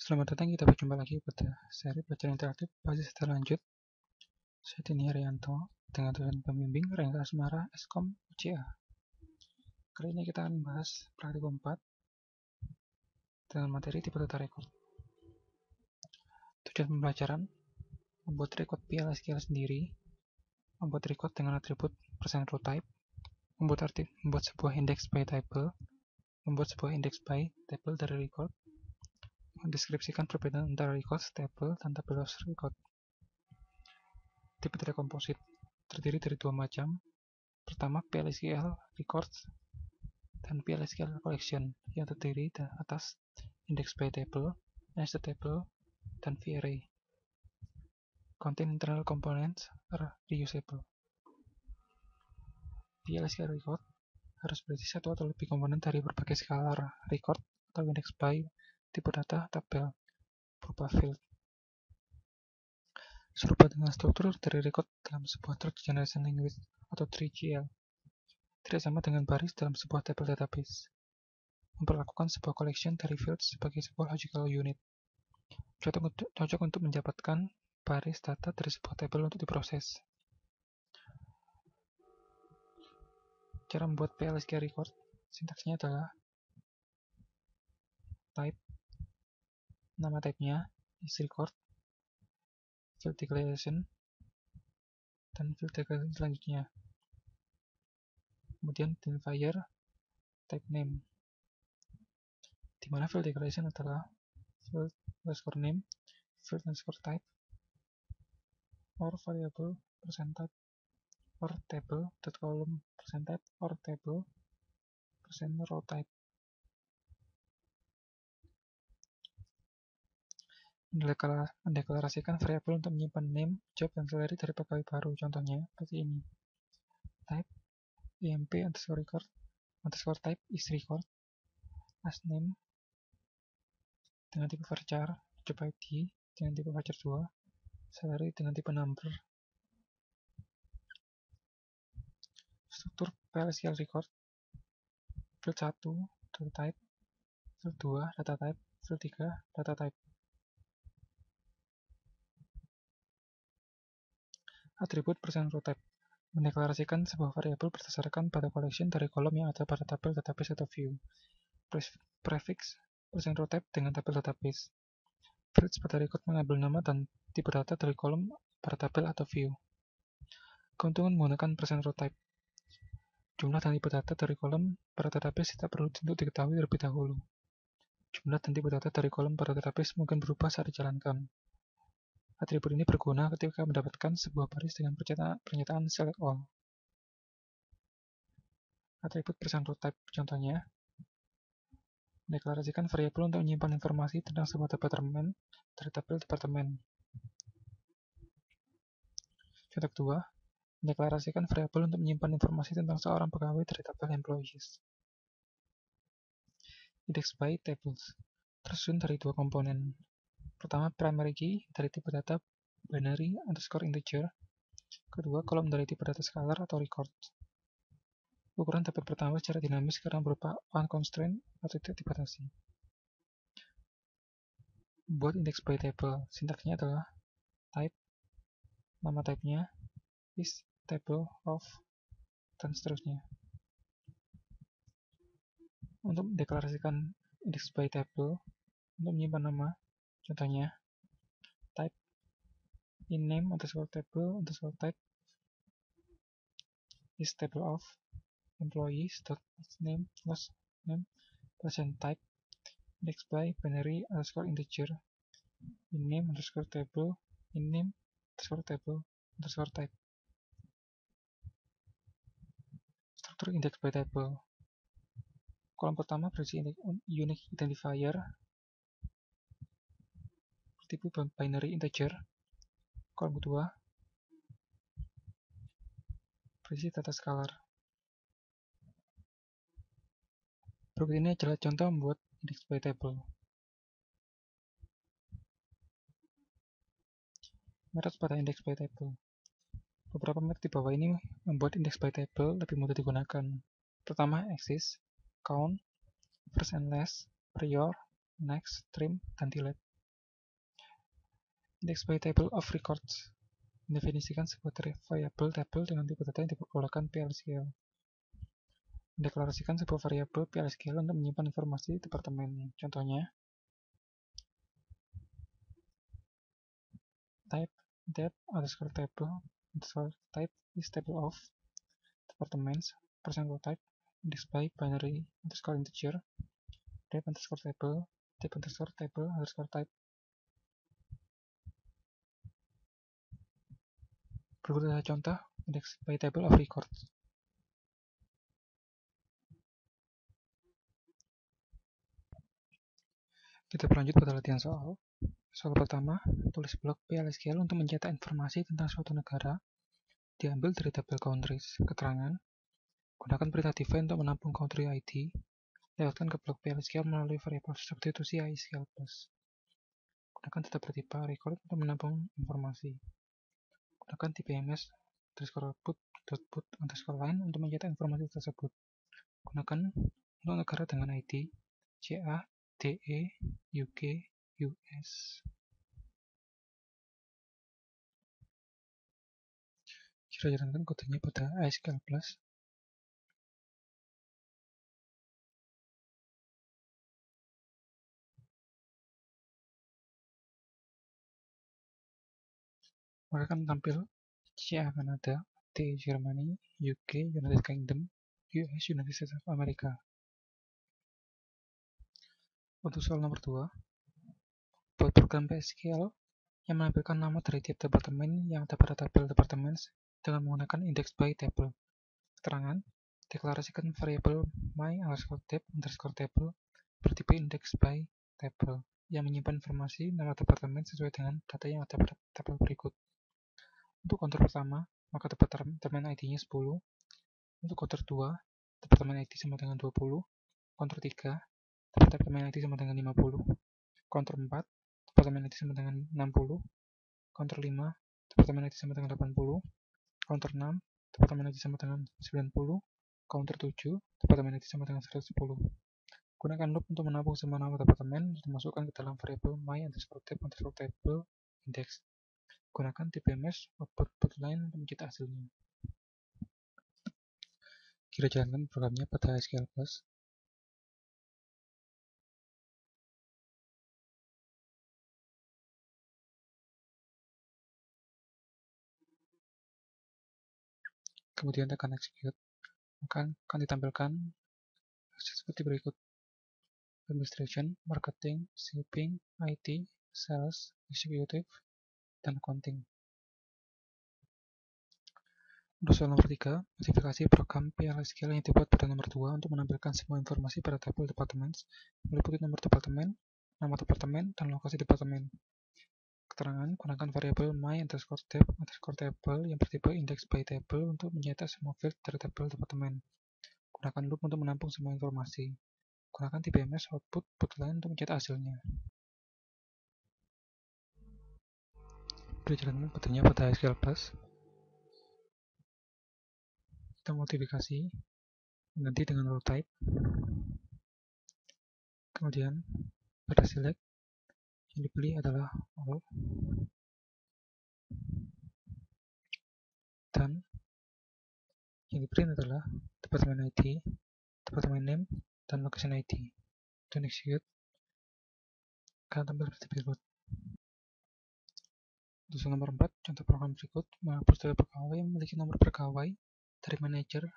Selamat datang, kita berjumpa lagi pada seri bacaan interaktif basis lanjut. Saya Dini Haryanto dengan tulisan pembimbing Rengga Asmara Eskom UCA. Kali ini kita akan membahas praktikum 4 dengan materi tipe data record. Tujuan pembelajaran: membuat record PL/SQL sendiri, membuat record dengan atribut %rowType, membuat sebuah index by table, membuat sebuah index by table dari record, mendeskripsikan perbedaan antara records table dan tabelos record. Tipe data komposit terdiri dari dua macam. Pertama, PL/SQL records dan PL/SQL collection yang terdiri atas index by table, nested table, dan V-array. Contain internal components are reusable. PL/SQL record harus berisi satu atau lebih komponen dari berbagai skala record atau index by tipe data tabel berupa field. Serupa dengan struktur dari record dalam sebuah Tree Generation Language atau TreeGL. Tidak sama dengan baris dalam sebuah tabel database. Memperlakukan sebuah collection dari fields sebagai sebuah logical unit. Cocok untuk mendapatkan baris data dari sebuah tabel untuk diproses. Cara membuat PL/SQL record, sintaksnya adalah type, nama type-nya, is record, field declaration, dan field declaration selanjutnya. Kemudian identifier, type name, di mana field declaration adalah field underscore name, field underscore type, or variable %type, or table .column %type, or table %rowType. Mendeklarasikan variabel untuk menyimpan name, job, dan salary dari pegawai baru. Contohnya seperti ini. Type emp underscore record underscore type is record, last name dengan tipe varchar, job ID dengan tipe varchar 2, salary dengan tipe number. Struktur PL/SQL record: field 1 data type, field 2 data type, field 3 data type. Atribut %rowType mendeklarasikan sebuah variabel berdasarkan pada collection dari kolom yang ada pada tabel database atau view. Prefix %rowType dengan tabel database. Fields pada record mengambil nama dan tipe data dari kolom pada tabel atau view. Keuntungan menggunakan %rowType: jumlah dan tipe data dari kolom pada database tidak perlu untuk diketahui terlebih dahulu. Jumlah dan tipe data dari kolom pada database mungkin berubah saat dijalankan. Atribut ini berguna ketika mendapatkan sebuah baris dengan pernyataan select all. Atribut %rowType contohnya: mendeklarasikan variabel untuk menyimpan informasi tentang sebuah departemen dari tabel departemen. Contoh 2, mendeklarasikan variabel untuk menyimpan informasi tentang seorang pegawai dari tabel employees. Index by tables tersusun dari dua komponen. Pertama, primary key dari tipe data binary underscore integer. Kedua, kolom dari tipe data scalar atau record. Ukuran tabel pertama secara dinamis karena berupa unconstrained atau tidak dibatasi. Buat index by table, sintaksnya adalah type, nama type-nya, is table of, dan seterusnya. Untuk mendeklarasikan index by table, untuk menyimpan nama, contohnya type in name underscore table underscore type is table of employees dot name plus name present type index by binary underscore integer in name underscore table in name underscore table underscore type. Struktur index by table: kolom pertama berisi unique identifier bertipe binary integer. Kolom kedua berisi data scalar. Berikut ini adalah contoh membuat index by table. Metode pada index by table. Beberapa metode di bawah ini membuat index by table lebih mudah digunakan. Pertama, axis, count, first and last, prior, next, trim, dan delete. Index by table of records. Mendefinisikan sebuah variabel tabel dengan tipe data yang diperbolehkan PLSQL. Mendeklarasikan sebuah variabel PLSQL untuk menyimpan informasi departemen. Contohnya, type dep underscore table underscore type is table of departments %row type index by binary underscore integer dep underscore table dep underscore table underscore type. Berikut adalah contoh index by table of records. Kita berlanjut pada latihan soal. Soal pertama, tulis blok PLSQL untuk mencetak informasi tentang suatu negara. Diambil dari tabel countries. Keterangan, gunakan perintah define untuk menampung country ID. Lewatkan ke blok PLSQL melalui variabel substitusi ISQL+. Gunakan data bertipe record untuk menampung informasi. Gunakan TPMS _put _line untuk mencetak informasi tersebut. Gunakan untuk negara dengan ID CA, DE, UK, US. Kita jalankan kodenya pada ISQL+. Maka akan tampil CA Kanada, DE Germany, UK United Kingdom, US United States of America. Untuk soal nomor 2, buat program PLSQL yang menampilkan nama dari tiap departemen yang ada pada tabel departemen dengan menggunakan index by table. Keterangan, deklarasikan variabel my_dep_table bertipe index by table yang menyimpan informasi nama departemen sesuai dengan data yang ada pada tabel berikut. Untuk counter pertama, maka departemen ID-nya 10. Untuk counter 2, departemen ID sama dengan 20. Counter 3, departemen ID sama dengan 50. Counter 4, departemen ID sama dengan 60. Counter 5, departemen ID sama dengan 80. Counter 6, departemen ID sama dengan 90. Counter 7, departemen ID sama dengan 110. Gunakan loop untuk menampung semua nama departemen dan dimasukkan ke dalam variabel my_dep_table index. Gunakan TPMS output line untuk mencetak hasilnya. Kita jalankan programnya pada ISQL+. Kemudian tekan execute, akan ditampilkan seperti berikut: administration, marketing, shipping, IT, sales, executive, dan accounting. Untuk soal nomor 3, modifikasi program PLSQL yang dibuat pada nomor 2 untuk menampilkan semua informasi pada tabel departemen, meliputi nomor departemen, nama departemen, dan lokasi departemen. Keterangan, gunakan variabel my_dep_table yang bertipe index by table untuk mencetak semua field dari tabel departemen. Gunakan loop untuk menampung semua informasi. Gunakan TPMS output line untuk mencetak hasilnya. Jalankan kodenya pada ISQL+. Kita modifikasi, ganti dengan row type. Kemudian pada select, yang dipilih adalah all. Dan yang diprint adalah departemen ID, departemen name, dan location ID. Dan execute, akan tampil seperti berikut. Untuk nomor 4, contoh program berikut menghapus data pegawai yang memiliki nomor pegawai dari manajer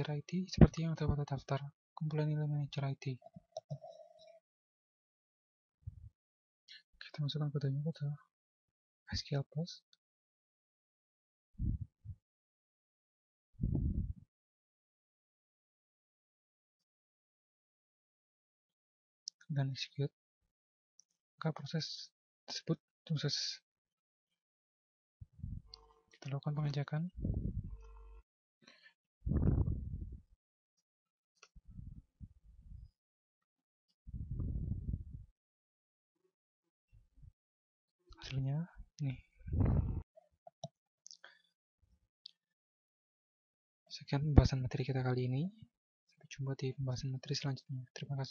ID seperti yang ada pada daftar kumpulan nilai manajer ID. Kita masukkan kodenya pada ISQL+. Dan execute, maka proses tersebut sukses. Kita lakukan pengecekan. Hasilnya nih. Sekian pembahasan materi kita kali ini. Sampai jumpa di pembahasan materi selanjutnya. Terima kasih.